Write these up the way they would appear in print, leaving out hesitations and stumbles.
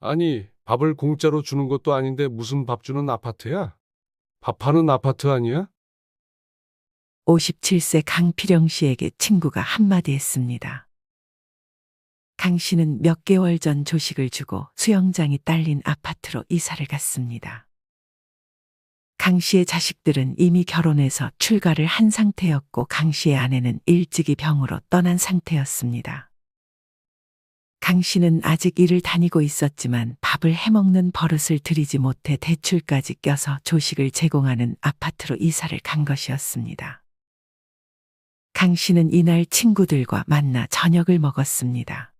아니, 밥을 공짜로 주는 것도 아닌데 무슨 밥 주는 아파트야? 밥하는 아파트 아니야? 57세 강필영 씨에게 친구가 한마디 했습니다. 강 씨는 몇 개월 전 조식을 주고 수영장이 딸린 아파트로 이사를 갔습니다. 강 씨의 자식들은 이미 결혼해서 출가를 한 상태였고 강 씨의 아내는 일찍이 병으로 떠난 상태였습니다. 강 씨는 아직 일을 다니고 있었지만 밥을 해먹는 버릇을 들이지 못해 대출까지 껴서 조식을 제공하는 아파트로 이사를 간 것이었습니다. 강 씨는 이날 친구들과 만나 저녁을 먹었습니다.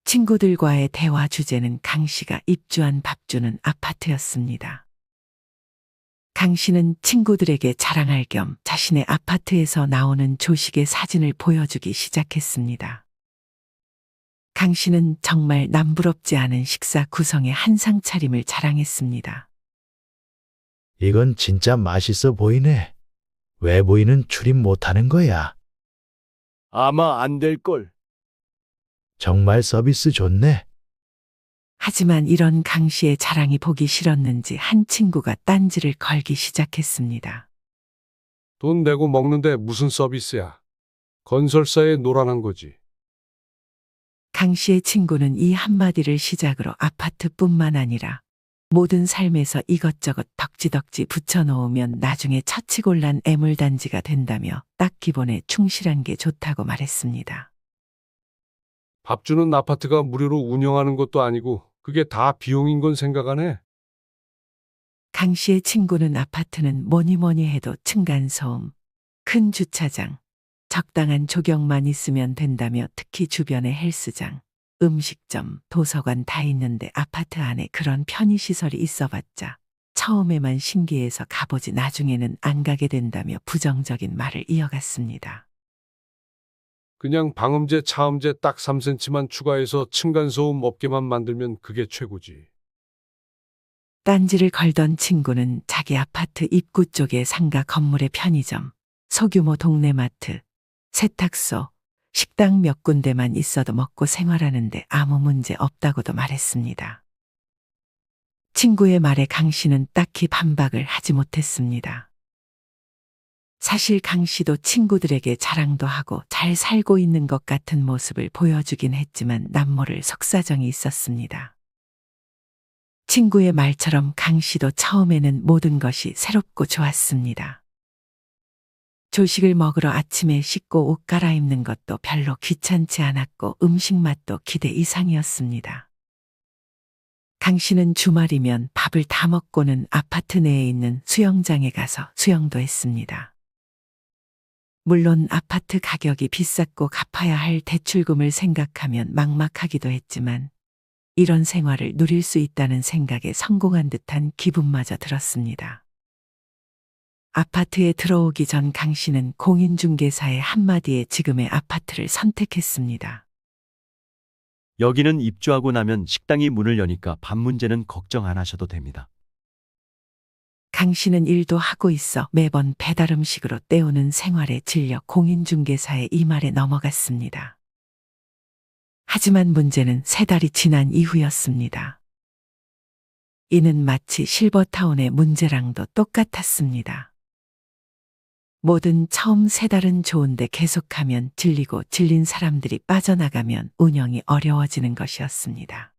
친구들과의 대화 주제는 강 씨가 입주한 밥 주는 아파트였습니다. 강 씨는 친구들에게 자랑할 겸 자신의 아파트에서 나오는 조식의 사진을 보여주기 시작했습니다. 강 씨는 정말 남부럽지 않은 식사 구성의 한상 차림을 자랑했습니다. 이건 진짜 맛있어 보이네. 외부인은 출입 못하는 거야. 아마 안 될걸. 정말 서비스 좋네. 하지만 이런 강 씨의 자랑이 보기 싫었는지 한 친구가 딴지를 걸기 시작했습니다. 돈 내고 먹는데 무슨 서비스야? 건설사에 노란한 거지. 강 씨의 친구는 이 한마디를 시작으로 아파트뿐만 아니라 모든 삶에서 이것저것 덕지덕지 붙여놓으면 나중에 처치곤란 애물단지가 된다며 딱 기본에 충실한 게 좋다고 말했습니다. 밥 주는 아파트가 무료로 운영하는 것도 아니고 그게 다 비용인 건 생각 안 해? 강 씨의 친구는 아파트는 뭐니 뭐니 해도 층간소음, 큰 주차장, 적당한 조경만 있으면 된다며 특히 주변에 헬스장, 음식점, 도서관 다 있는데 아파트 안에 그런 편의시설이 있어봤자 처음에만 신기해서 가보지 나중에는 안 가게 된다며 부정적인 말을 이어갔습니다. 그냥 방음제, 차음제 딱 3cm만 추가해서 층간소음 없게만 만들면 그게 최고지. 딴지를 걸던 친구는 자기 아파트 입구 쪽에 상가 건물의 편의점, 소규모 동네 마트, 세탁소, 식당 몇 군데만 있어도 먹고 생활하는데 아무 문제 없다고도 말했습니다. 친구의 말에 강 씨는 딱히 반박을 하지 못했습니다. 사실 강 씨도 친구들에게 자랑도 하고 잘 살고 있는 것 같은 모습을 보여주긴 했지만 남모를 속사정이 있었습니다. 친구의 말처럼 강 씨도 처음에는 모든 것이 새롭고 좋았습니다. 조식을 먹으러 아침에 씻고 옷 갈아입는 것도 별로 귀찮지 않았고 음식 맛도 기대 이상이었습니다. 강 씨는 주말이면 밥을 다 먹고는 아파트 내에 있는 수영장에 가서 수영도 했습니다. 물론 아파트 가격이 비쌌고 갚아야 할 대출금을 생각하면 막막하기도 했지만 이런 생활을 누릴 수 있다는 생각에 성공한 듯한 기분마저 들었습니다. 아파트에 들어오기 전 강 씨는 공인중개사의 한마디에 지금의 아파트를 선택했습니다. 여기는 입주하고 나면 식당이 문을 여니까 밥 문제는 걱정 안 하셔도 됩니다. 강 씨는 일도 하고 있어 매번 배달 음식으로 때우는 생활에 질려 공인중개사의 이 말에 넘어갔습니다. 하지만 문제는 3달이 지난 이후였습니다. 이는 마치 실버타운의 문제랑도 똑같았습니다. 뭐든 처음 3달은 좋은데 계속하면 질리고 질린 사람들이 빠져나가면 운영이 어려워지는 것이었습니다.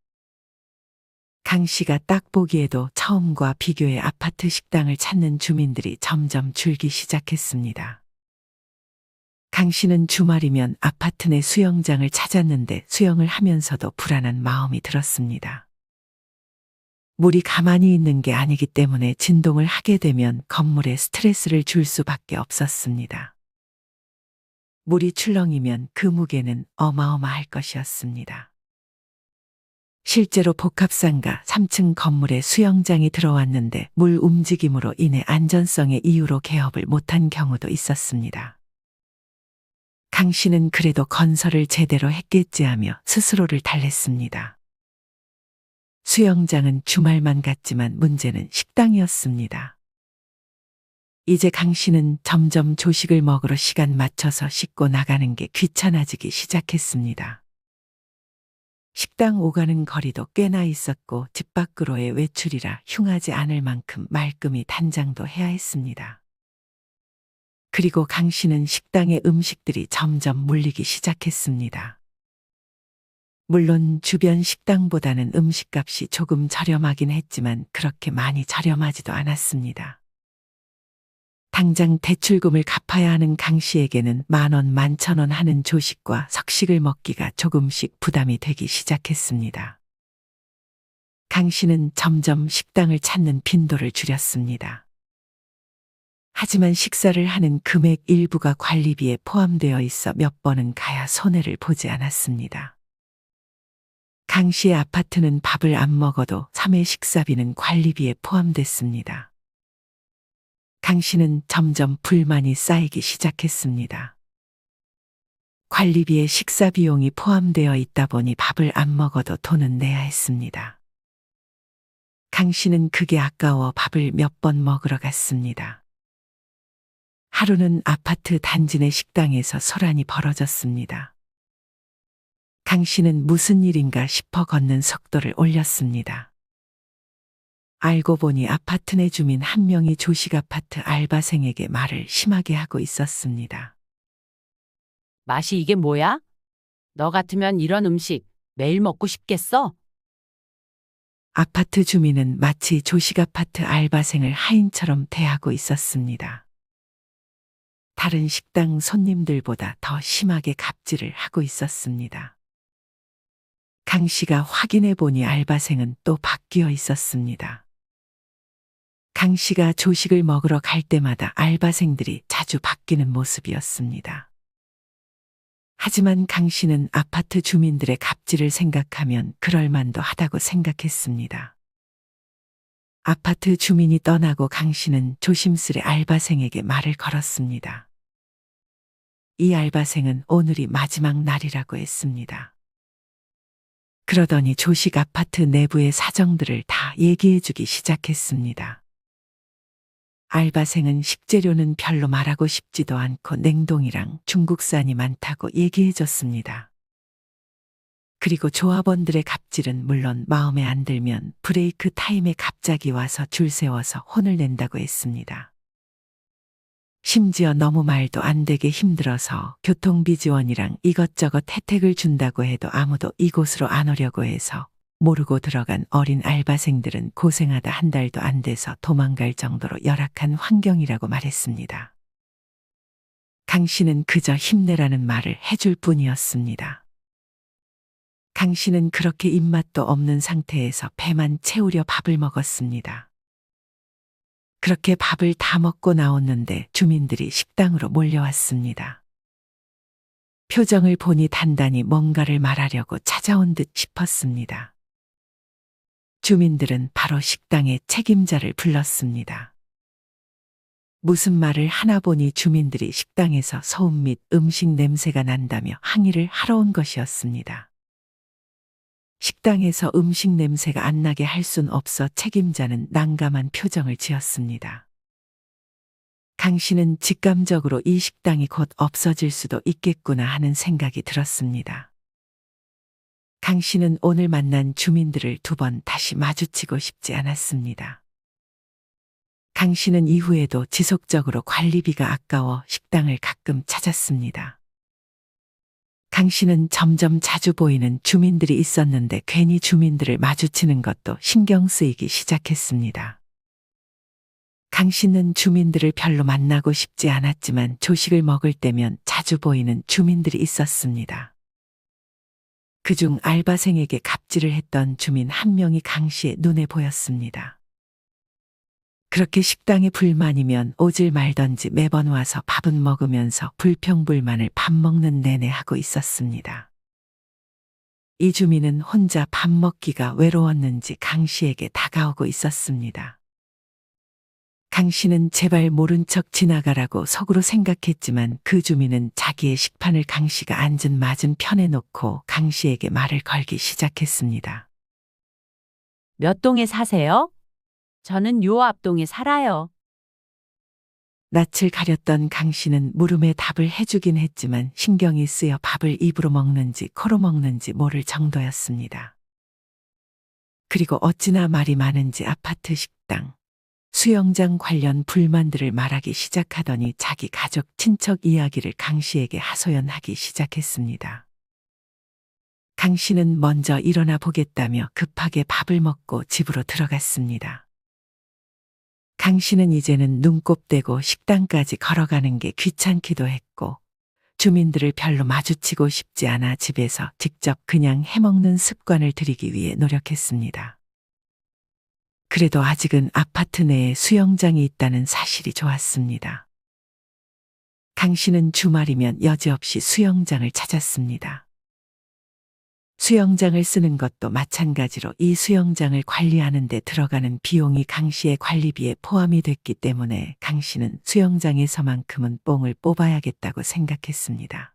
강 씨가 딱 보기에도 처음과 비교해 아파트 식당을 찾는 주민들이 점점 줄기 시작했습니다. 강 씨는 주말이면 아파트 내 수영장을 찾았는데 수영을 하면서도 불안한 마음이 들었습니다. 물이 가만히 있는 게 아니기 때문에 진동을 하게 되면 건물에 스트레스를 줄 수밖에 없었습니다. 물이 출렁이면 그 무게는 어마어마할 것이었습니다. 실제로 복합상가 3층 건물에 수영장이 들어왔는데 물 움직임으로 인해 안전성의 이유로 개업을 못한 경우도 있었습니다. 강 씨는 그래도 건설을 제대로 했겠지 하며 스스로를 달랬습니다. 수영장은 주말만 갔지만 문제는 식당이었습니다. 이제 강 씨는 점점 조식을 먹으러 시간 맞춰서 씻고 나가는 게 귀찮아지기 시작했습니다. 식당 오가는 거리도 꽤나 있었고 집 밖으로의 외출이라 흉하지 않을 만큼 말끔히 단장도 해야 했습니다. 그리고 강 씨는 식당의 음식들이 점점 물리기 시작했습니다. 물론 주변 식당보다는 음식값이 조금 저렴하긴 했지만 그렇게 많이 저렴하지도 않았습니다. 당장 대출금을 갚아야 하는 강 씨에게는 10,000원, 11,000원 하는 조식과 석식을 먹기가 조금씩 부담이 되기 시작했습니다. 강 씨는 점점 식당을 찾는 빈도를 줄였습니다. 하지만 식사를 하는 금액 일부가 관리비에 포함되어 있어 몇 번은 가야 손해를 보지 않았습니다. 강 씨의 아파트는 밥을 안 먹어도 3회 식사비는 관리비에 포함됐습니다. 강 씨는 점점 불만이 쌓이기 시작했습니다. 관리비에 식사 비용이 포함되어 있다 보니 밥을 안 먹어도 돈은 내야 했습니다. 강 씨는 그게 아까워 밥을 몇 번 먹으러 갔습니다. 하루는 아파트 단지 내 식당에서 소란이 벌어졌습니다. 강 씨는 무슨 일인가 싶어 걷는 속도를 올렸습니다. 알고 보니 아파트 내 주민 한 명이 조식 아파트 알바생에게 말을 심하게 하고 있었습니다. 맛이 이게 뭐야? 너 같으면 이런 음식 매일 먹고 싶겠어? 아파트 주민은 마치 조식 아파트 알바생을 하인처럼 대하고 있었습니다. 다른 식당 손님들보다 더 심하게 갑질을 하고 있었습니다. 강 씨가 확인해 보니 알바생은 또 바뀌어 있었습니다. 강 씨가 조식을 먹으러 갈 때마다 알바생들이 자주 바뀌는 모습이었습니다. 하지만 강 씨는 아파트 주민들의 갑질을 생각하면 그럴만도 하다고 생각했습니다. 아파트 주민이 떠나고 강 씨는 조심스레 알바생에게 말을 걸었습니다. 이 알바생은 오늘이 마지막 날이라고 했습니다. 그러더니 조식 아파트 내부의 사정들을 다 얘기해주기 시작했습니다. 알바생은 식재료는 별로 말하고 싶지도 않고 냉동이랑 중국산이 많다고 얘기해줬습니다. 그리고 조합원들의 갑질은 물론 마음에 안 들면 브레이크 타임에 갑자기 와서 줄 세워서 혼을 낸다고 했습니다. 심지어 너무 말도 안 되게 힘들어서 교통비 지원이랑 이것저것 혜택을 준다고 해도 아무도 이곳으로 안 오려고 해서 모르고 들어간 어린 알바생들은 고생하다 한 달도 안 돼서 도망갈 정도로 열악한 환경이라고 말했습니다. 강 씨는 그저 힘내라는 말을 해줄 뿐이었습니다. 강 씨는 그렇게 입맛도 없는 상태에서 배만 채우려 밥을 먹었습니다. 그렇게 밥을 다 먹고 나왔는데 주민들이 식당으로 몰려왔습니다. 표정을 보니 단단히 뭔가를 말하려고 찾아온 듯 싶었습니다. 주민들은 바로 식당의 책임자를 불렀습니다. 무슨 말을 하나 보니 주민들이 식당에서 소음 및 음식 냄새가 난다며 항의를 하러 온 것이었습니다. 식당에서 음식 냄새가 안 나게 할 순 없어 책임자는 난감한 표정을 지었습니다. 강 씨는 직감적으로 이 식당이 곧 없어질 수도 있겠구나 하는 생각이 들었습니다. 강 씨는 오늘 만난 주민들을 2번 다시 마주치고 싶지 않았습니다. 강 씨는 이후에도 지속적으로 관리비가 아까워 식당을 가끔 찾았습니다. 강 씨는 점점 자주 보이는 주민들이 있었는데 괜히 주민들을 마주치는 것도 신경 쓰이기 시작했습니다. 강 씨는 주민들을 별로 만나고 싶지 않았지만 조식을 먹을 때면 자주 보이는 주민들이 있었습니다. 그중 알바생에게 갑질을 했던 주민 한 명이 강 씨의 눈에 보였습니다. 그렇게 식당에 불만이면 오질 말던지 매번 와서 밥은 먹으면서 불평불만을 밥 먹는 내내 하고 있었습니다. 이 주민은 혼자 밥 먹기가 외로웠는지 강 씨에게 다가오고 있었습니다. 강 씨는 제발 모른 척 지나가라고 속으로 생각했지만 그 주민은 자기의 식판을 강 씨가 앉은 맞은편에 놓고 강 씨에게 말을 걸기 시작했습니다. 몇 동에 사세요? 저는 요 앞동에 살아요. 낯을 가렸던 강 씨는 물음에 답을 해주긴 했지만 신경이 쓰여 밥을 입으로 먹는지 코로 먹는지 모를 정도였습니다. 그리고 어찌나 말이 많은지 아파트 식당, 수영장 관련 불만들을 말하기 시작하더니 자기 가족 친척 이야기를 강 씨에게 하소연하기 시작했습니다. 강 씨는 먼저 일어나 보겠다며 급하게 밥을 먹고 집으로 들어갔습니다. 강 씨는 이제는 눈곱대고 식당까지 걸어가는 게 귀찮기도 했고 주민들을 별로 마주치고 싶지 않아 집에서 직접 그냥 해먹는 습관을 들이기 위해 노력했습니다. 그래도 아직은 아파트 내에 수영장이 있다는 사실이 좋았습니다. 강 씨는 주말이면 여지없이 수영장을 찾았습니다. 수영장을 쓰는 것도 마찬가지로 이 수영장을 관리하는 데 들어가는 비용이 강 씨의 관리비에 포함이 됐기 때문에 강 씨는 수영장에서만큼은 뽕을 뽑아야겠다고 생각했습니다.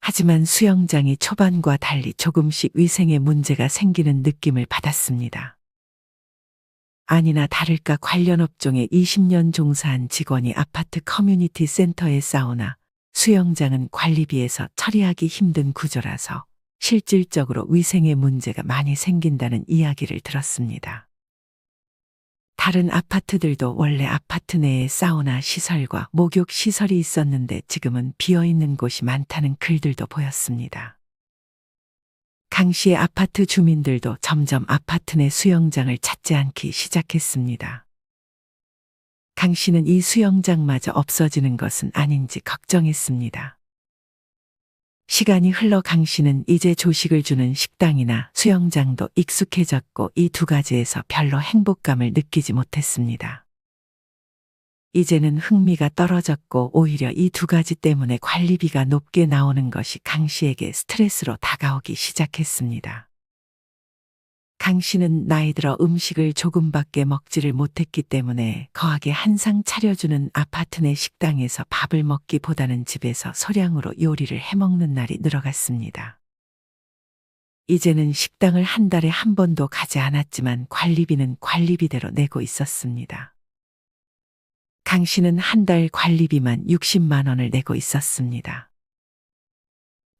하지만 수영장이 초반과 달리 조금씩 위생에 문제가 생기는 느낌을 받았습니다. 아니나 다를까 관련 업종에 20년 종사한 직원이 아파트 커뮤니티 센터에 사우나, 수영장은 관리비에서 처리하기 힘든 구조라서 실질적으로 위생에 문제가 많이 생긴다는 이야기를 들었습니다. 다른 아파트들도 원래 아파트 내에 사우나 시설과 목욕 시설이 있었는데 지금은 비어있는 곳이 많다는 글들도 보였습니다. 강 씨의 아파트 주민들도 점점 아파트 내 수영장을 찾지 않기 시작했습니다. 강 씨는 이 수영장마저 없어지는 것은 아닌지 걱정했습니다. 시간이 흘러 강 씨는 이제 조식을 주는 식당이나 수영장도 익숙해졌고 이 두 가지에서 별로 행복감을 느끼지 못했습니다. 이제는 흥미가 떨어졌고 오히려 이 두 가지 때문에 관리비가 높게 나오는 것이 강 씨에게 스트레스로 다가오기 시작했습니다. 강 씨는 나이 들어 음식을 조금밖에 먹지를 못했기 때문에 거하게 한상 차려주는 아파트 내 식당에서 밥을 먹기보다는 집에서 소량으로 요리를 해먹는 날이 늘어갔습니다. 이제는 식당을 한 달에 한 번도 가지 않았지만 관리비는 관리비대로 내고 있었습니다. 강 씨는 한 달 관리비만 60만 원을 내고 있었습니다.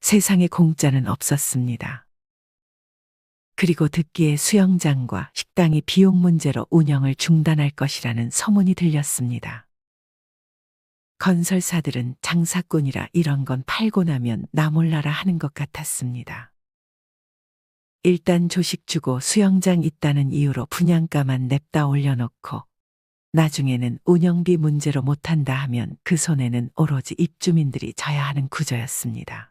세상에 공짜는 없었습니다. 그리고 듣기에 수영장과 식당이 비용 문제로 운영을 중단할 것이라는 소문이 들렸습니다. 건설사들은 장사꾼이라 이런 건 팔고 나면 나 몰라라 하는 것 같았습니다. 일단 조식 주고 수영장 있다는 이유로 분양가만 냅다 올려놓고 나중에는 운영비 문제로 못한다 하면 그 손해는 오로지 입주민들이 져야 하는 구조였습니다.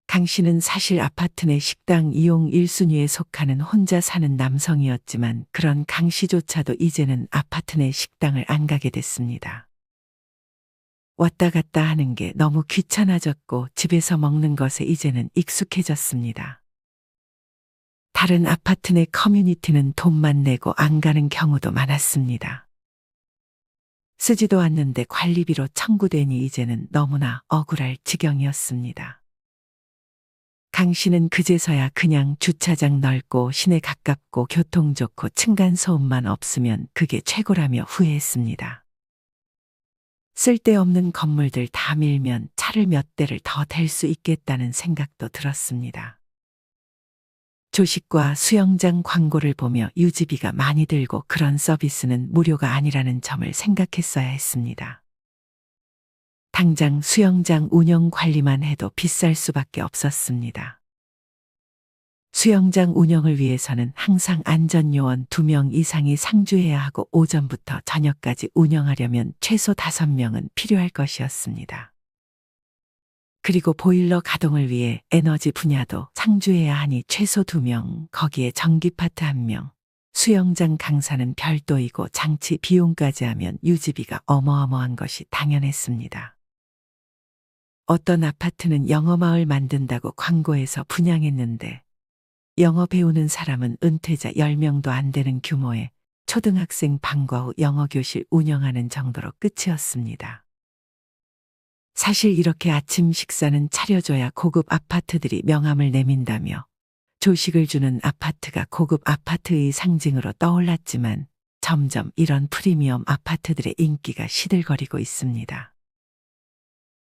강 씨는 사실 아파트 내 식당 이용 1순위에 속하는 혼자 사는 남성이었지만 그런 강 씨조차도 이제는 아파트 내 식당을 안 가게 됐습니다. 왔다 갔다 하는 게 너무 귀찮아졌고 집에서 먹는 것에 이제는 익숙해졌습니다. 다른 아파트 내 커뮤니티는 돈만 내고 안 가는 경우도 많았습니다. 쓰지도 않는데 관리비로 청구되니 이제는 너무나 억울할 지경이었습니다. 강 씨는 그제서야 그냥 주차장 넓고 시내 가깝고 교통 좋고 층간소음만 없으면 그게 최고라며 후회했습니다. 쓸데없는 건물들 다 밀면 차를 몇 대를 더 댈 수 있겠다는 생각도 들었습니다. 조식과 수영장 광고를 보며 유지비가 많이 들고 그런 서비스는 무료가 아니라는 점을 생각했어야 했습니다. 당장 수영장 운영 관리만 해도 비쌀 수밖에 없었습니다. 수영장 운영을 위해서는 항상 안전요원 2명 이상이 상주해야 하고 오전부터 저녁까지 운영하려면 최소 5명은 필요할 것이었습니다. 그리고 보일러 가동을 위해 에너지 분야도 상주해야 하니 최소 2명, 거기에 전기파트 1명, 수영장 강사는 별도이고 장치 비용까지 하면 유지비가 어마어마한 것이 당연했습니다. 어떤 아파트는 영어마을 만든다고 광고해서 분양했는데 영어 배우는 사람은 은퇴자 10명도 안 되는 규모의 초등학생 방과 후 영어교실 운영하는 정도로 끝이었습니다. 사실 이렇게 아침 식사는 차려줘야 고급 아파트들이 명함을 내민다며 조식을 주는 아파트가 고급 아파트의 상징으로 떠올랐지만 점점 이런 프리미엄 아파트들의 인기가 시들거리고 있습니다.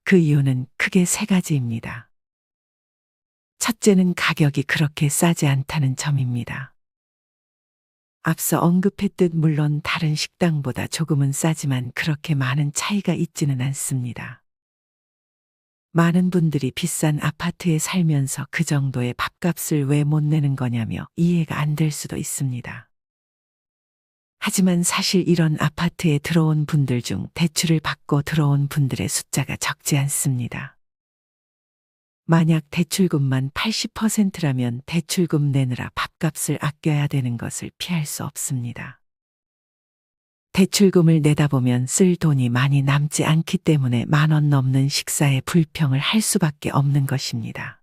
그 이유는 크게 세 가지입니다. 첫째는 가격이 그렇게 싸지 않다는 점입니다. 앞서 언급했듯 물론 다른 식당보다 조금은 싸지만 그렇게 많은 차이가 있지는 않습니다. 많은 분들이 비싼 아파트에 살면서 그 정도의 밥값을 왜 못 내는 거냐며 이해가 안 될 수도 있습니다. 하지만 사실 이런 아파트에 들어온 분들 중 대출을 받고 들어온 분들의 숫자가 적지 않습니다. 만약 대출금만 80%라면 대출금 내느라 밥값을 아껴야 되는 것을 피할 수 없습니다. 대출금을 내다 보면 쓸 돈이 많이 남지 않기 때문에 10,000원 넘는 식사에 불평을 할 수밖에 없는 것입니다.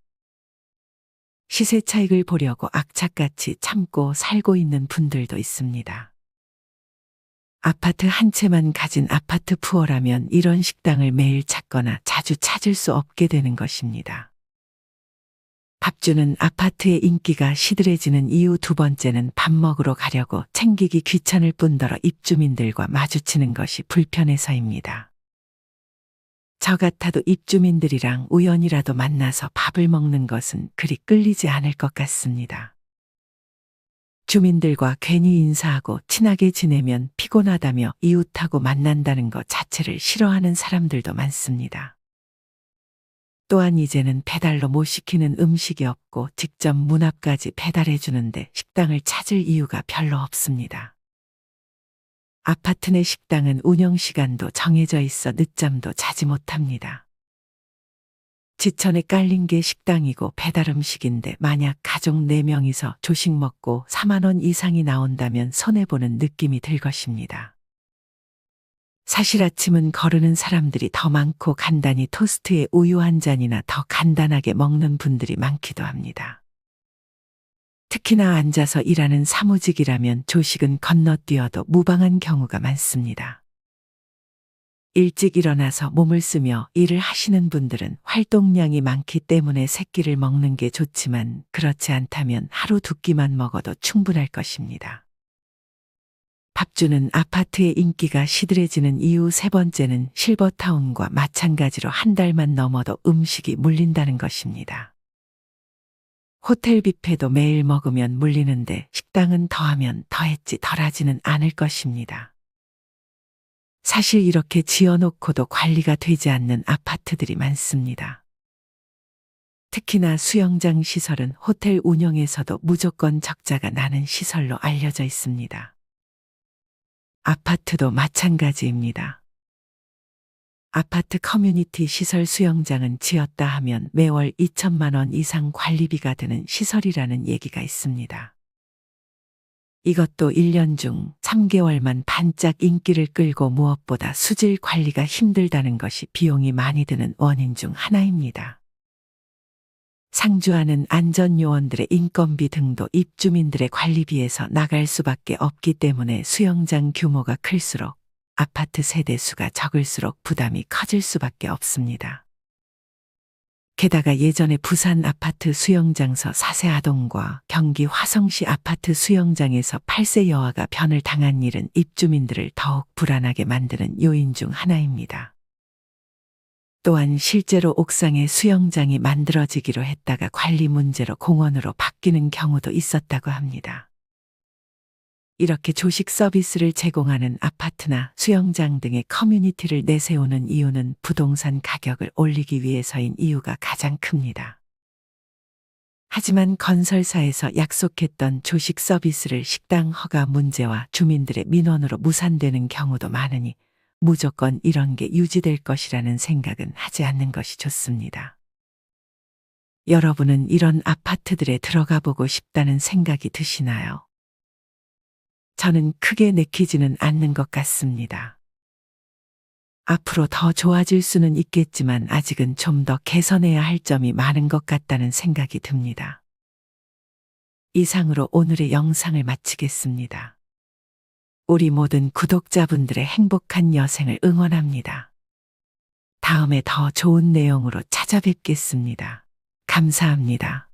시세 차익을 보려고 악착같이 참고 살고 있는 분들도 있습니다. 아파트 한 채만 가진 아파트 푸어라면 이런 식당을 매일 찾거나 자주 찾을 수 없게 되는 것입니다. 밥주는 아파트의 인기가 시들해지는 이유 두 번째는 밥 먹으러 가려고 챙기기 귀찮을 뿐더러 입주민들과 마주치는 것이 불편해서입니다. 저 같아도 입주민들이랑 우연이라도 만나서 밥을 먹는 것은 그리 끌리지 않을 것 같습니다. 주민들과 괜히 인사하고 친하게 지내면 피곤하다며 이웃하고 만난다는 것 자체를 싫어하는 사람들도 많습니다. 또한 이제는 배달로 못 시키는 음식이 없고 직접 문 앞까지 배달해 주는데 식당을 찾을 이유가 별로 없습니다. 아파트 내 식당은 운영 시간도 정해져 있어 늦잠도 자지 못합니다. 지천에 깔린 게 식당이고 배달 음식인데 만약 가족 4명이서 조식 먹고 40,000원 이상이 나온다면 손해보는 느낌이 들 것입니다. 사실 아침은 거르는 사람들이 더 많고 간단히 토스트에 우유 한 잔이나 더 간단하게 먹는 분들이 많기도 합니다. 특히나 앉아서 일하는 사무직이라면 조식은 건너뛰어도 무방한 경우가 많습니다. 일찍 일어나서 몸을 쓰며 일을 하시는 분들은 활동량이 많기 때문에 세 끼를 먹는 게 좋지만 그렇지 않다면 하루 2끼만 먹어도 충분할 것입니다. 밥주는 아파트의 인기가 시들해지는 이유 세 번째는 실버타운과 마찬가지로 한 달만 넘어도 음식이 물린다는 것입니다. 호텔 뷔페도 매일 먹으면 물리는데 식당은 더하면 더했지 덜하지는 않을 것입니다. 사실 이렇게 지어놓고도 관리가 되지 않는 아파트들이 많습니다. 특히나 수영장 시설은 호텔 운영에서도 무조건 적자가 나는 시설로 알려져 있습니다. 아파트도 마찬가지입니다. 아파트 커뮤니티 시설 수영장은 지었다 하면 매월 2천만 원 이상 관리비가 드는 시설이라는 얘기가 있습니다. 이것도 1년 중 3개월만 반짝 인기를 끌고 무엇보다 수질 관리가 힘들다는 것이 비용이 많이 드는 원인 중 하나입니다. 상주하는 안전요원들의 인건비 등도 입주민들의 관리비에서 나갈 수밖에 없기 때문에 수영장 규모가 클수록 아파트 세대수가 적을수록 부담이 커질 수밖에 없습니다. 게다가 예전에 부산 아파트 수영장서 4세 아동과 경기 화성시 아파트 수영장에서 8세 여아가 변을 당한 일은 입주민들을 더욱 불안하게 만드는 요인 중 하나입니다. 또한 실제로 옥상에 수영장이 만들어지기로 했다가 관리 문제로 공원으로 바뀌는 경우도 있었다고 합니다. 이렇게 조식 서비스를 제공하는 아파트나 수영장 등의 커뮤니티를 내세우는 이유는 부동산 가격을 올리기 위해서인 이유가 가장 큽니다. 하지만 건설사에서 약속했던 조식 서비스를 식당 허가 문제와 주민들의 민원으로 무산되는 경우도 많으니 무조건 이런 게 유지될 것이라는 생각은 하지 않는 것이 좋습니다. 여러분은 이런 아파트들에 들어가 보고 싶다는 생각이 드시나요? 저는 크게 내키지는 않는 것 같습니다. 앞으로 더 좋아질 수는 있겠지만 아직은 좀 더 개선해야 할 점이 많은 것 같다는 생각이 듭니다. 이상으로 오늘의 영상을 마치겠습니다. 우리 모든 구독자분들의 행복한 여생을 응원합니다. 다음에 더 좋은 내용으로 찾아뵙겠습니다. 감사합니다.